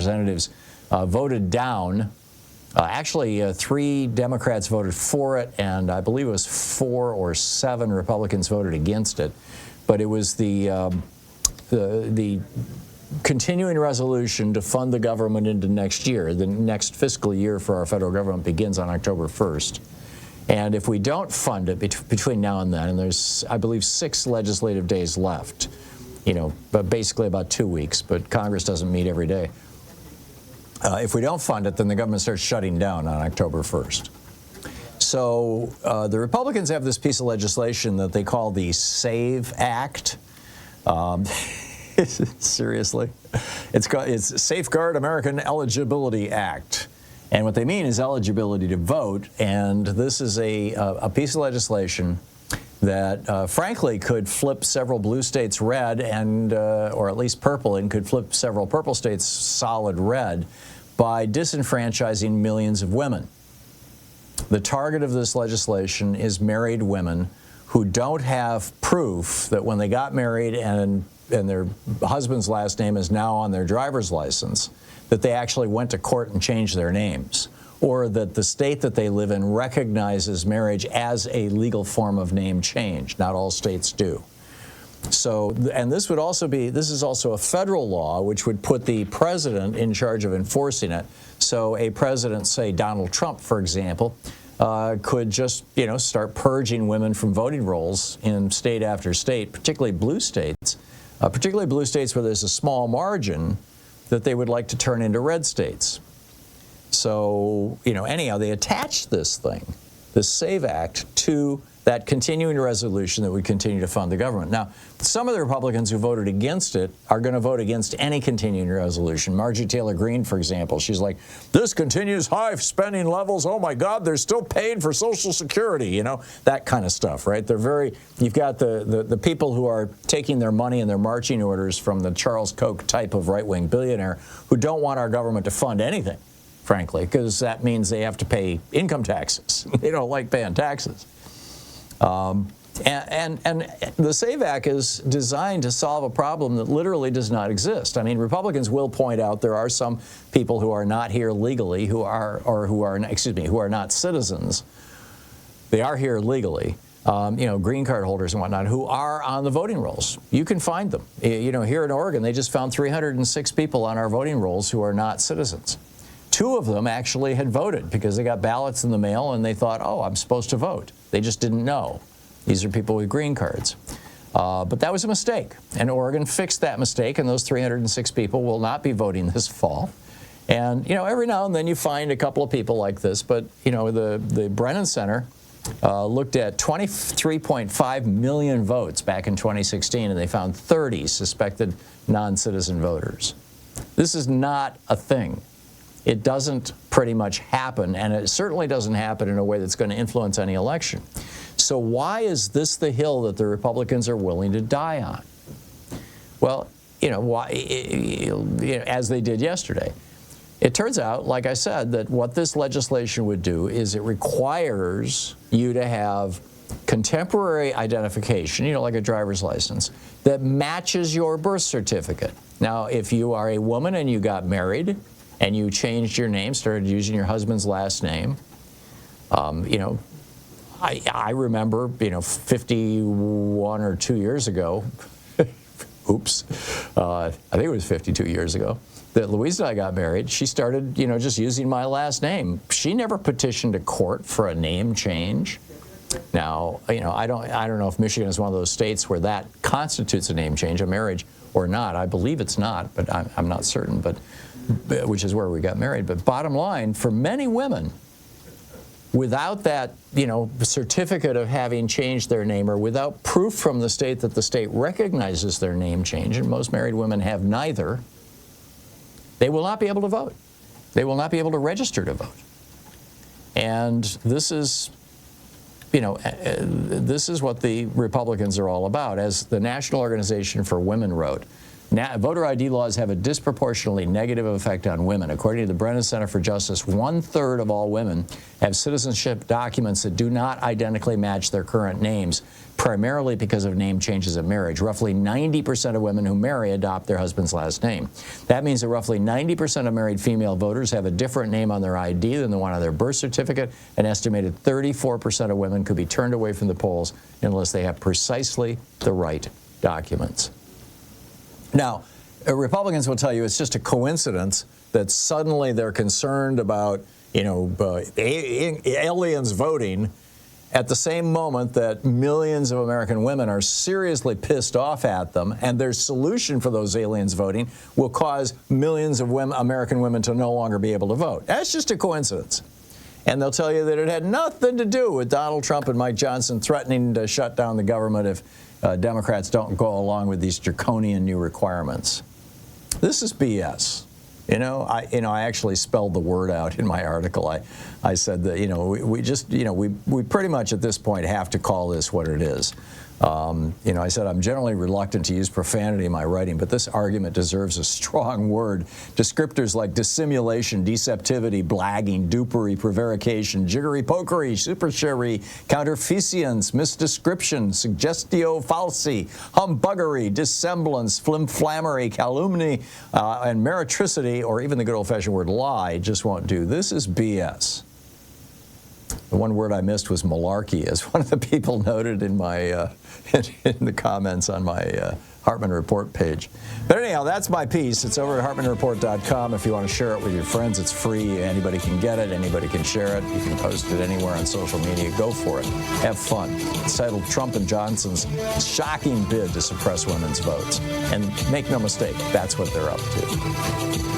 Representatives voted down. Actually, 3 Democrats voted for it, and I believe it was 4 or 7 Republicans voted against it. But it was the continuing resolution to fund the government into next year. The next fiscal year for our federal government begins on October 1st. And if we don't fund it between now and then, and there's, I believe, 6 legislative days left, but basically about 2 weeks, but Congress doesn't meet every day. If we don't fund it, then the government starts shutting down on October 1st. So the Republicans have this piece of legislation that they call the SAVE Act. Seriously? It's Safeguard American Eligibility Act. And what they mean is eligibility to vote. And this is a piece of legislation that, frankly, could flip several blue states red, and or at least purple, and could flip several purple states solid red by disenfranchising millions of women. The target of this legislation is married women who don't have proof that when they got married and their husband's last name is now on their driver's license, that they actually went to court and changed their names, or that the state that they live in recognizes marriage as a legal form of name change. Not all states do. So, and this would also be, this is also a federal law which would put the president in charge of enforcing it. So a president, say Donald Trump, for example, could just, start purging women from voting rolls in state after state, particularly blue states where there's a small margin that they would like to turn into red states. So, anyhow, they attached this thing, the SAVE Act, to that continuing resolution that would continue to fund the government. Now, some of the Republicans who voted against it are going to vote against any continuing resolution. Marjorie Taylor Greene, for example, she's like, this continues high spending levels. Oh, my God, they're still paying for Social Security, that kind of stuff, right? You've got the people who are taking their money and their marching orders from the Charles Koch type of right-wing billionaire who don't want our government to fund anything, frankly, because that means they have to pay income taxes. They don't like paying taxes. And the SAVE Act is designed to solve a problem that literally does not exist. I mean, Republicans will point out there are some people who are not here legally, who are not citizens. They are here legally, green card holders and whatnot, who are on the voting rolls. You can find them. Here in Oregon, they just found 306 people on our voting rolls who are not citizens. 2 of them actually had voted because they got ballots in the mail and they thought, oh, I'm supposed to vote. They just didn't know. These are people with green cards. But that was a mistake. And Oregon fixed that mistake, and those 306 people will not be voting this fall. And, every now and then you find a couple of people like this. But, the Brennan Center looked at 23.5 million votes back in 2016, and they found 30 suspected non-citizen voters. This is not a thing. It doesn't pretty much happen, and it certainly doesn't happen in a way that's going to influence any election. So why is this the hill that the Republicans are willing to die on? Well, as they did yesterday. It turns out, like I said, that what this legislation would do is it requires you to have contemporary identification, like a driver's license, that matches your birth certificate. Now, if you are a woman and you got married, and you changed your name, started using your husband's last name. I remember, 51 or 2 years ago, oops, I think it was 52 years ago, that Louise and I got married. She started, just using my last name. She never petitioned a court for a name change. Now, I don't know if Michigan is one of those states where that constitutes a name change, a marriage, or not. I believe it's not, but I'm not certain, which is where we got married. But bottom line, for many women, without that, certificate of having changed their name, or without proof from the state that the state recognizes their name change, and most married women have neither, they will not be able to vote. They will not be able to register to vote. And this is, this is what the Republicans are all about. As the National Organization for Women wrote, Now, voter ID laws have a disproportionately negative effect on women. According to the Brennan Center for Justice, 1/3 of all women have citizenship documents that do not identically match their current names, primarily because of name changes at marriage. Roughly 90% of women who marry adopt their husband's last name. That means that roughly 90% of married female voters have a different name on their ID than the one on their birth certificate. An estimated 34% of women could be turned away from the polls unless they have precisely the right documents. Now, Republicans will tell you it's just a coincidence that suddenly they're concerned about, aliens voting at the same moment that millions of American women are seriously pissed off at them, and their solution for those aliens voting will cause millions of American women to no longer be able to vote. That's just a coincidence. And they'll tell you that it had nothing to do with Donald Trump and Mike Johnson threatening to shut down the government if Democrats don't go along with these draconian new requirements. This is BS. I actually spelled the word out in my article. I said that, we pretty much at this point have to call this what it is. I said I'm generally reluctant to use profanity in my writing, but this argument deserves a strong word. Descriptors like dissimulation, deceptivity, blagging, dupery, prevarication, jiggery pokery, superchery, counterficience, misdescription, suggestio falsi, humbuggery, dissemblance, flimflammery, calumny, and meretricity, or even the good old-fashioned word lie, just won't do. This is BS. The one word I missed was malarkey, as one of the people noted in my in the comments on my Hartmann Report page. But anyhow, that's my piece. It's over at HartmannReport.com. If you want to share it with your friends, it's free. Anybody can get it. Anybody can share it. You can post it anywhere on social media. Go for it. Have fun. It's titled Trump and Johnson's Shocking Bid to Suppress Women's Votes. And make no mistake, that's what they're up to.